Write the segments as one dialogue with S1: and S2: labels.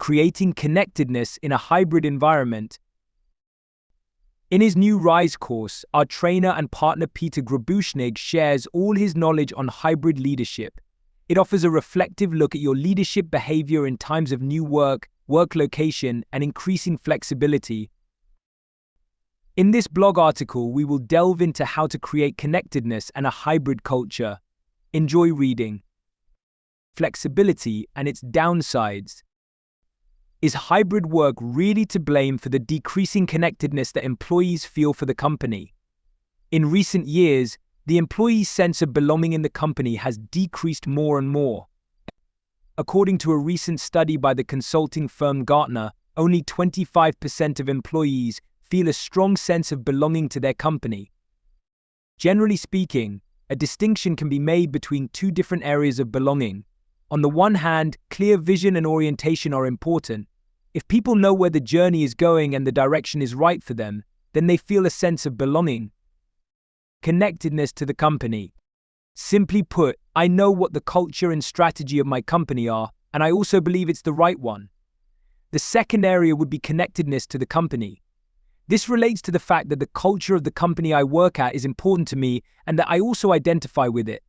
S1: Creating Connectedness in a Hybrid Environment. In his new Rise course, our trainer and partner Peter Grabushnig shares all his knowledge on hybrid leadership. It offers a reflective look at your leadership behavior in times of new work location, and increasing flexibility. In this blog article, we will delve into how to create connectedness and a hybrid culture. Enjoy reading. Flexibility and its downsides. Is hybrid work really to blame for the decreasing connectedness that employees feel for the company? In recent years, the employee's sense of belonging in the company has decreased more and more. According to a recent study by the consulting firm Gartner, only 25% of employees feel a strong sense of belonging to their company. Generally speaking, a distinction can be made between two different areas of belonging. On the one hand, clear vision and orientation are important. If people know where the journey is going and the direction is right for them, then they feel a sense of belonging. Connectedness to the company. Simply put, I know what the culture and strategy of my company are, and I also believe it's the right one. The second area would be connectedness to the company. This relates to the fact that the culture of the company I work at is important to me and that I also identify with it.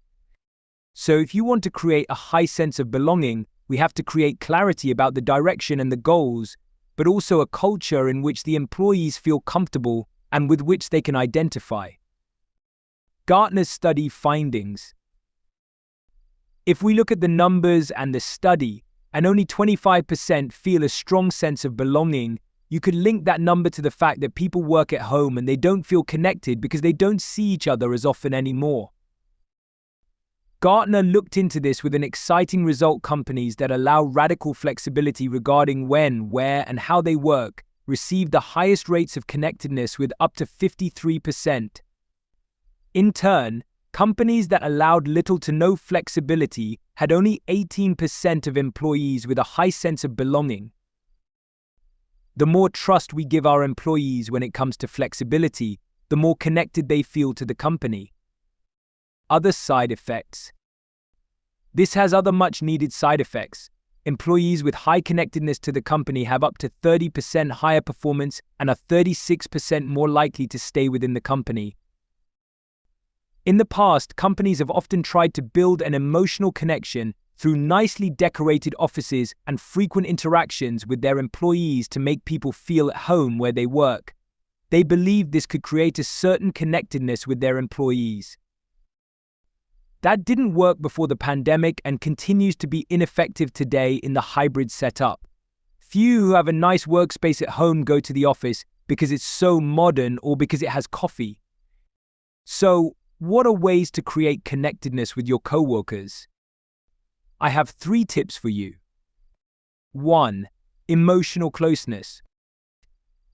S1: So if you want to create a high sense of belonging, we have to create clarity about the direction and the goals, but also a culture in which the employees feel comfortable and with which they can identify. Gartner's study findings. If we look at the numbers and the study, and only 25% feel a strong sense of belonging, you could link that number to the fact that people work at home and they don't feel connected because they don't see each other as often anymore. Gartner looked into this with an exciting result. Companies that allow radical flexibility regarding when, where, and how they work received the highest rates of connectedness with up to 53%. In turn, companies that allowed little to no flexibility had only 18% of employees with a high sense of belonging. The more trust we give our employees when it comes to flexibility, the more connected they feel to the company. Other side effects. This has other much-needed side effects. Employees with high connectedness to the company have up to 30% higher performance and are 36% more likely to stay within the company. In the past, companies have often tried to build an emotional connection through nicely decorated offices and frequent interactions with their employees to make people feel at home where they work. They believed this could create a certain connectedness with their employees. That didn't work before the pandemic and continues to be ineffective today in the hybrid setup. Few who have a nice workspace at home go to the office because it's so modern or because it has coffee. So, what are ways to create connectedness with your coworkers? I have 3 tips for you. 1. Emotional closeness.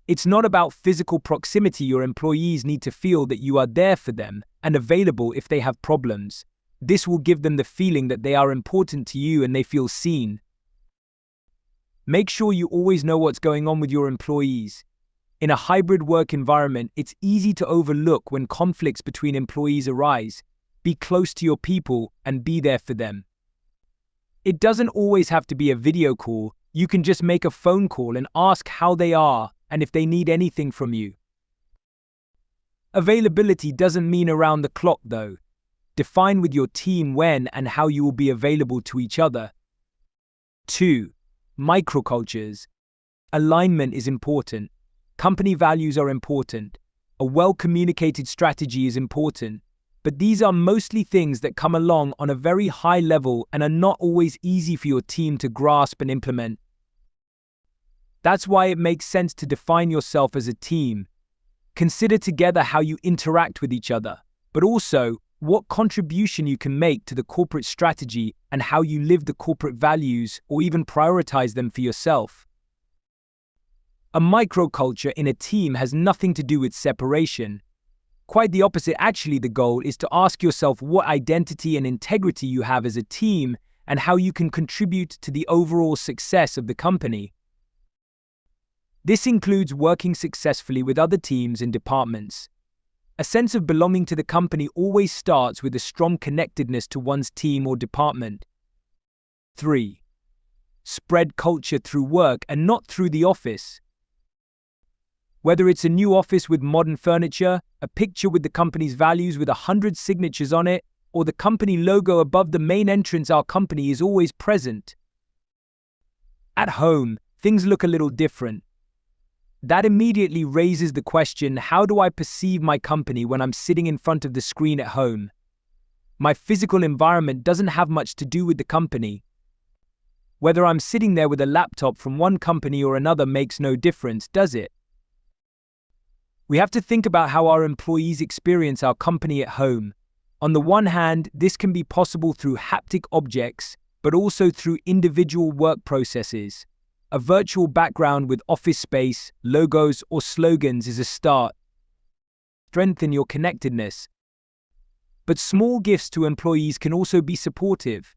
S1: It's not about physical proximity. Your employees need to feel that you are there for them and available if they have problems. This will give them the feeling that they are important to you and they feel seen. Make sure you always know what's going on with your employees. In a hybrid work environment, it's easy to overlook when conflicts between employees arise. Be close to your people and be there for them. It doesn't always have to be a video call. You can just make a phone call and ask how they are and if they need anything from you. Availability doesn't mean around the clock, though. Define with your team when and how you will be available to each other. 2. Microcultures. Alignment is important. Company values are important. A well-communicated strategy is important. But these are mostly things that come along on a very high level and are not always easy for your team to grasp and implement. That's why it makes sense to define yourself as a team. Consider together how you interact with each other, but also what contribution you can make to the corporate strategy and how you live the corporate values or even prioritize them for yourself. A microculture in a team has nothing to do with separation. Quite the opposite. Actually, the goal is to ask yourself what identity and integrity you have as a team and how you can contribute to the overall success of the company. This includes working successfully with other teams and departments. A sense of belonging to the company always starts with a strong connectedness to one's team or department. 3. spread culture through work and not through the office. Whether it's a new office with modern furniture, a picture with the company's values with 100 signatures on it, or the company logo above the main entrance, our company is always present. At home, things look a little different. That immediately raises the question, how do I perceive my company when I'm sitting in front of the screen at home? My physical environment doesn't have much to do with the company. Whether I'm sitting there with a laptop from one company or another makes no difference, does it? We have to think about how our employees experience our company at home. On the one hand, this can be possible through haptic objects, but also through individual work processes. A virtual background with office space, logos, or slogans is a start. Strengthen your connectedness. But small gifts to employees can also be supportive.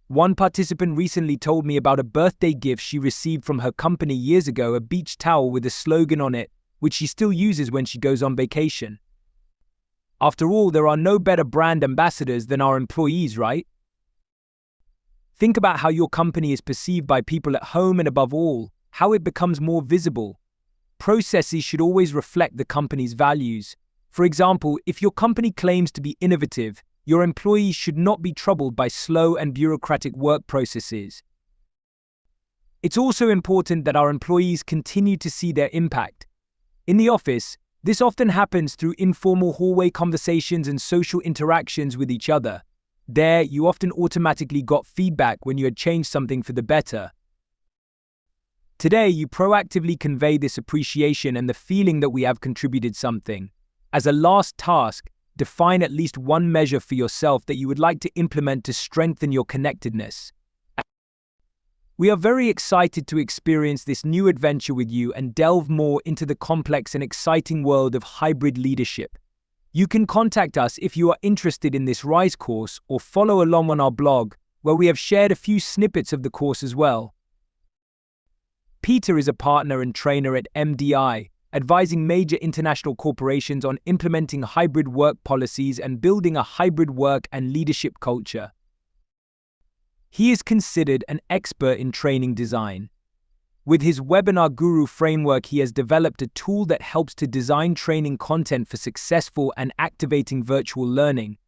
S1: One participant recently told me about a birthday gift she received from her company years ago, a beach towel with a slogan on it, which she still uses when she goes on vacation. After all, there are no better brand ambassadors than our employees, right? Think about how your company is perceived by people at home and, above all, how it becomes more visible. Processes should always reflect the company's values. For example, if your company claims to be innovative, your employees should not be troubled by slow and bureaucratic work processes. It's also important that our employees continue to see their impact. In the office, this often happens through informal hallway conversations and social interactions with each other. There, you often automatically got feedback when you had changed something for the better. Today, you proactively convey this appreciation and the feeling that we have contributed something. As a last task, define at least one measure for yourself that you would like to implement to strengthen your connectedness. We are very excited to experience this new adventure with you and delve more into the complex and exciting world of hybrid leadership. You can contact us if you are interested in this RISE course or follow along on our blog, where we have shared a few snippets of the course as well. Peter is a partner and trainer at MDI, advising major international corporations on implementing hybrid work policies and building a hybrid work and leadership culture. He is considered an expert in training design. With his Webinar Guru framework, he has developed a tool that helps to design training content for successful and activating virtual learning.